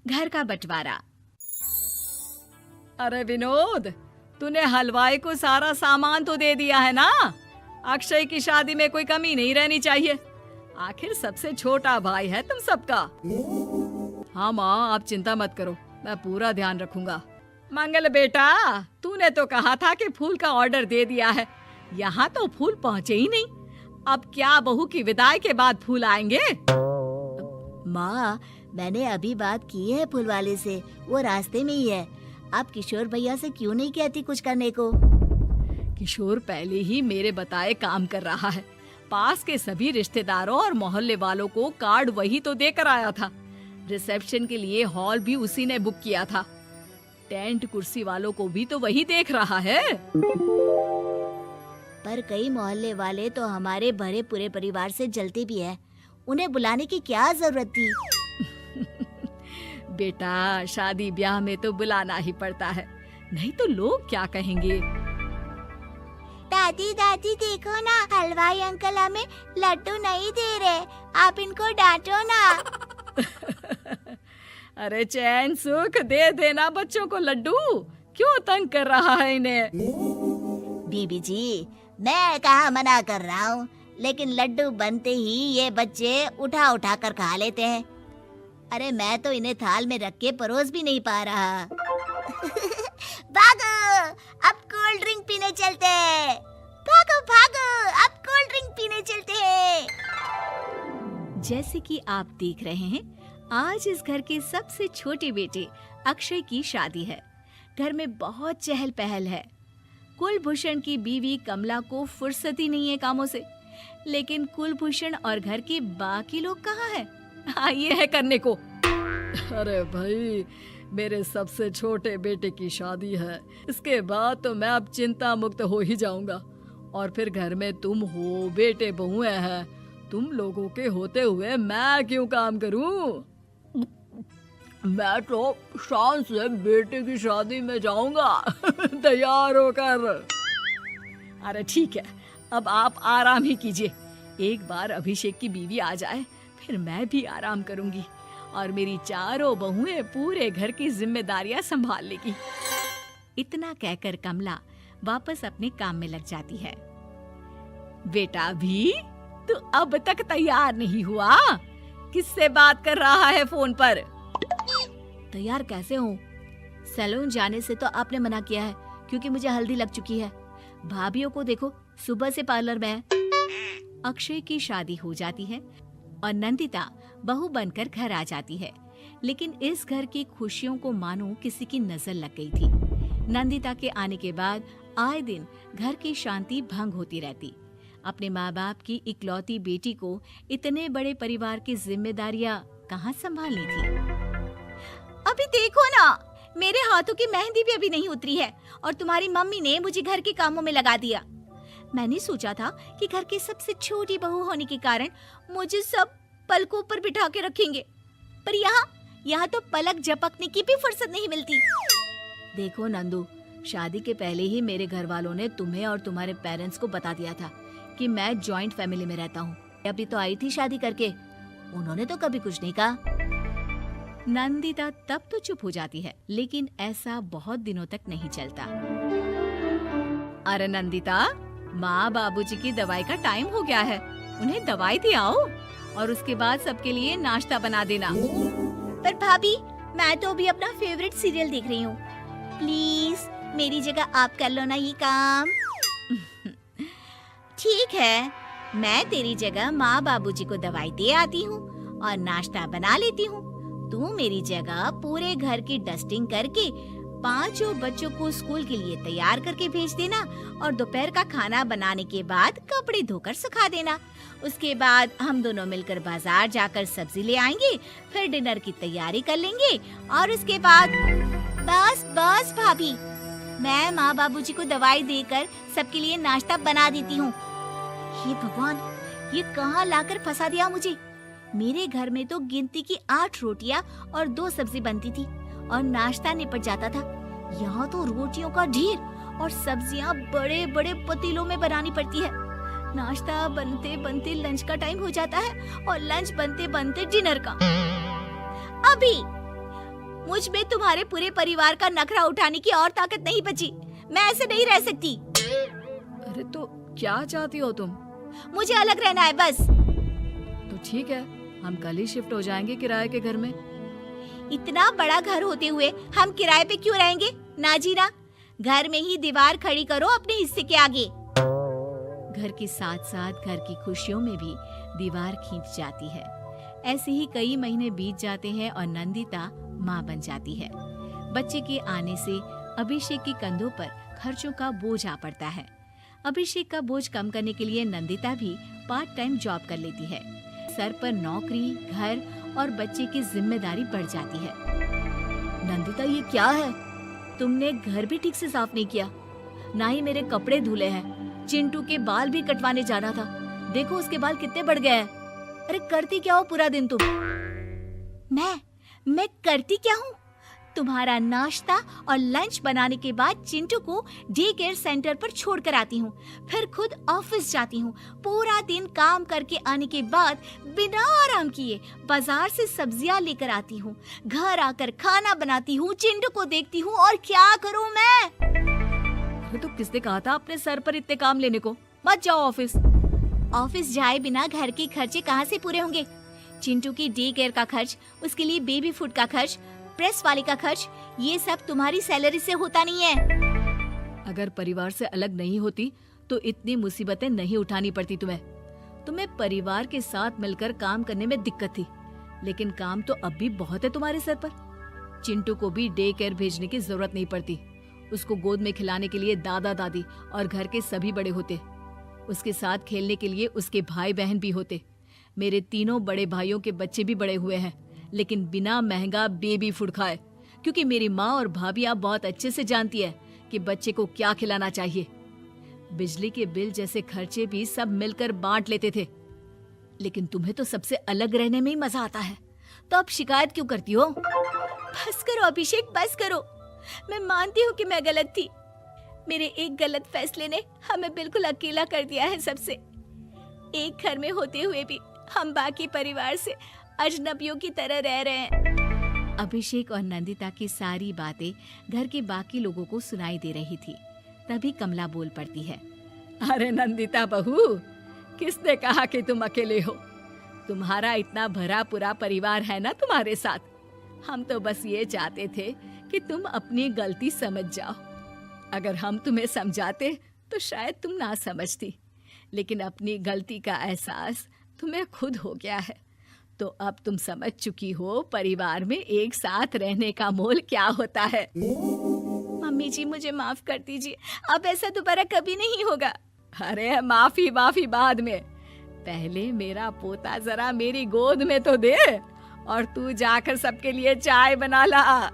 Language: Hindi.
घर का बंटवारा। अरे विनोद, तूने हलवाई को सारा सामान तो दे दिया है ना? अक्षय की शादी में कोई कमी नहीं रहनी चाहिए। आखिर सबसे छोटा भाई है तुम सबका। हाँ माँ, आप चिंता मत करो, मैं पूरा ध्यान रखूंगा। मंगल बेटा, तूने तो कहा था कि फूल का ऑर्डर दे दिया है, यहाँ तो फूल पहुँचे ही नहीं। अब क्या बहू की विदाई के बाद फूल आएंगे? माँ, मैंने अभी बात की है फूल वाले से, वो रास्ते में ही है। आप किशोर भैया से क्यों नहीं कहती कुछ करने को? किशोर पहले ही मेरे बताए काम कर रहा है। पास के सभी रिश्तेदारों और मोहल्ले वालों को कार्ड वही तो देकर आया था। रिसेप्शन के लिए हॉल भी उसी ने बुक किया था। टेंट कुर्सी वालों को भी तो वही देख रहा है। पर कई मोहल्ले वाले तो हमारे भरे पूरे परिवार से जलते भी हैं। उन्हें बुलाने की क्या जरूरत थी? बेटा, शादी ब्याह में तो बुलाना ही पड़ता है, नहीं तो लोग क्या कहेंगे। दादी दादी देखो ना, हलवाई अंकल हमें लड्डू नहीं दे रहे, आप इनको डांटो ना। अरे चैन सुख दे देना बच्चों को लड्डू, क्यों तंग कर रहा है इन्हें? बीबी जी, मैं कहाँ मना कर रहा हूँ, लेकिन लड्डू बनते ही ये बच्चे उठा उठा कर खा लेते हैं। अरे मैं तो इन्हें थाल में रख के परोस भी नहीं पा रहा। भागो, अब कोल्ड ड्रिंक पीने चलते हैं। भागो भागो, अब कोल्ड ड्रिंक पीने चलते हैं। जैसे कि आप देख रहे हैं, आज इस घर के सबसे छोटे बेटे अक्षय की शादी है। घर में बहुत चहल पहल है। कुलभूषण की बीवी कमला को फुर्सत ही नहीं है कामों से, लेकिन कुलभूषण और घर के बाकी लोग कहाँ हैं? ये है करने को। अरे भाई, मेरे सबसे छोटे बेटे की शादी है, इसके बाद तो मैं अब चिंता मुक्त हो ही जाऊंगा। और फिर घर में तुम हो, बेटे बहुएं हैं, तुम लोगों के होते हुए मैं क्यों काम करूं? मैं तो शान से बेटे की शादी में जाऊंगा तैयार होकर। अरे ठीक है, अब आप आराम ही कीजिए। एक बार अभिषेक की बीवी आ जाए, फिर मैं भी आराम करूंगी और मेरी चारों बहुएं पूरे घर की जिम्मेदारियां संभाल लेगी। इतना कहकर कमला वापस अपने काम में लग जाती है। बेटा भी, तू अब तक तैयार नहीं हुआ? किससे बात कर रहा है फोन पर? तैयार कैसे हूँ? सैलून जाने से तो आपने मना किया है, क्योंकि मुझे हल्दी लग चुकी है। भाभीयों को देखो, सुबह से पार्लर में है। अक्षय की शादी हो जाती है और नंदिता बहू बनकर घर आ जाती है, लेकिन इस घर की खुशियों को मानो किसी की नजर लग गई थी। नंदिता के आने के बाद आए दिन घर की शांति भंग होती रहती। अपने माँ बाप की इकलौती बेटी को इतने बड़े परिवार की जिम्मेदारियां कहाँ संभालनी थी? अभी देखो ना, मेरे हाथों की मेहंदी भी अभी नहीं उतरी है और तुम्हारी मम्मी ने मुझे घर के कामों में लगा दिया। मैंने सोचा था कि घर की सबसे छोटी बहू होने के कारण मुझे सब पलकों पर बिठा के रखेंगे, पर यहाँ तो पलक झपकने की भी फुर्सत नहीं मिलती। देखो नंदू, शादी के पहले ही मेरे घर वालों ने तुम्हें और तुम्हारे पेरेंट्स को बता दिया था कि मैं जॉइंट फैमिली में रहता हूँ। अभी तो आई थी शादी करके, उन्होंने तो कभी कुछ नहीं कहा। नंदिता तब तो चुप हो जाती है, लेकिन ऐसा बहुत दिनों तक नहीं चलता। अरे नंदिता, माँ बाबूजी की दवाई का टाइम हो गया है, उन्हें दवाई दिलाओ और उसके बाद सबके लिए नाश्ता बना देना। पर भाभी, मैं तो अभी अपना फेवरेट सीरियल देख रही हूँ। प्लीज मेरी जगह आप कर लो ना ये काम। ठीक है, मैं तेरी जगह माँ बाबूजी को दवाई दे आती हूँ और नाश्ता बना लेती हूँ। तू मेरी जगह पूरे घर की डस्टिंग करके 5 बच्चों को स्कूल के लिए तैयार करके भेज देना और दोपहर का खाना बनाने के बाद कपड़े धोकर सुखा देना। उसके बाद हम दोनों मिलकर बाजार जाकर सब्जी ले आएंगे, फिर डिनर की तैयारी कर लेंगे और उसके बाद बस भाभी, मैं माँ बाबूजी को दवाई देकर सबके लिए नाश्ता बना देती हूँ। हे भगवान, ये कहाँ लाकर फंसा दिया मुझे। मेरे घर में तो गिनती की 8 रोटियां और 2 सब्जी बनती थी और नाश्ता निपट जाता था। यहाँ तो रोटियों का ढेर और सब्जियां बड़े बड़े पतीलों में बनानी पड़ती है। नाश्ता बनते बनते लंच का टाइम हो जाता है और लंच बनते बनते डिनर का। मुझ में तुम्हारे पूरे परिवार का नखरा उठाने की और ताकत नहीं बची। मैं ऐसे नहीं रह सकती। अरे तो क्या चाहती हो तुम? मुझे अलग रहना है बस। तो ठीक है, हम कल ही शिफ्ट हो जाएंगे किराए के घर में। इतना बड़ा घर होते हुए हम किराए पे क्यों रहेंगे? ना जी ना, घर में ही दीवार खड़ी करो अपने हिस्से के आगे। घर के साथ साथ घर की खुशियों में भी दीवार खींच जाती है। ऐसे ही कई महीने बीत जाते हैं और नंदिता माँ बन जाती है। बच्चे के आने से अभिषेक के कंधों पर खर्चों का बोझ आ पड़ता है। अभिषेक का बोझ कम करने के लिए नंदिता भी पार्ट टाइम जॉब कर लेती है। सर पर नौकरी, घर और बच्चे की जिम्मेदारी बढ़ जाती है। नंदिता, ये क्या है? तुमने घर भी ठीक से साफ नहीं किया, ना ही मेरे कपड़े धुले हैं। चिंटू के बाल भी कटवाने जाना था, देखो उसके बाल कितने बढ़ गए हैं। अरे करती क्या हो पूरा दिन तुम? मैं करती क्या हूँ? तुम्हारा नाश्ता और लंच बनाने के बाद चिंटू को डे केयर सेंटर पर छोड़कर आती हूँ, फिर खुद ऑफिस जाती हूँ। पूरा दिन काम करके आने के बाद बिना आराम किए बाजार से सब्जियाँ लेकर आती हूँ, घर आकर खाना बनाती हूँ, चिंटू को देखती हूँ, और क्या करूँ मैं? तो किसने कहा था अपने सर पर इतने काम लेने को? मत जाओ ऑफिस। ऑफिस जाए बिना घर के खर्चे कहाँ से पूरे होंगे? चिंटू की डे केयर का खर्च, उसके लिए बेबी फूड का खर्च, प्रेस वाले का खर्च, ये सब तुम्हारी सैलरी से होता नहीं है। अगर परिवार से अलग नहीं होती तो इतनी मुसीबतें नहीं उठानी पड़ती तुम्हें परिवार के साथ मिलकर काम करने में दिक्कत थी, लेकिन काम तो अब भी बहुत है तुम्हारे सर पर। चिंटू को भी डे केयर भेजने की जरूरत नहीं पड़ती। उसको गोद में खिलाने के लिए दादा दादी और घर के सभी बड़े होते। उसके साथ खेलने के लिए उसके भाई बहन भी होते। मेरे तीनों बड़े भाइयों के बच्चे भी बड़े हुए हैं, लेकिन बिना महंगा बेबी फूड खाए, क्योंकि मेरी माँ और भाभियाँ बहुत अच्छे से जानती है कि बच्चे को क्या खिलाना चाहिए। बिजली के बिल जैसे खर्चे भी सब मिलकर बांट लेते थे। लेकिन तुम्हें तो सबसे अलग रहने में ही मजा आता है, तो अब शिकायत क्यों करती हो? बस करो अभिषेक, बस करो। मैं मानती हूँ कि मैं गलत थी। मेरे एक गलत फैसले ने हमें बिल्कुल अकेला कर दिया है सबसे। एक घर में होते हुए भी हम बाकी परिवार से अजनबियों की तरह रह रहे हैं। अभिषेक और नंदिता की सारी बातें घर के बाकी लोगों को सुनाई दे रही थी। तभी कमला बोल पड़ती है। अरे नंदिता बहू, किसने कहा कि तुम अकेले हो? तुम्हारा इतना भरा पूरा परिवार है ना तुम्हारे साथ। हम तो बस ये चाहते थे कि तुम अपनी गलती समझ जाओ। अगर हम तुम्हें समझाते तो शायद तुम ना समझती, लेकिन अपनी गलती का एहसास तुम्हें खुद हो गया है, तो अब तुम समझ चुकी हो परिवार में एक साथ रहने का मोल क्या होता है। मम्मी जी, मुझे माफ कर दीजिए, अब ऐसा दोबारा कभी नहीं होगा। अरे माफी बाद में, पहले मेरा पोता जरा मेरी गोद में तो दे, और तू जाकर सबके लिए चाय बना ला।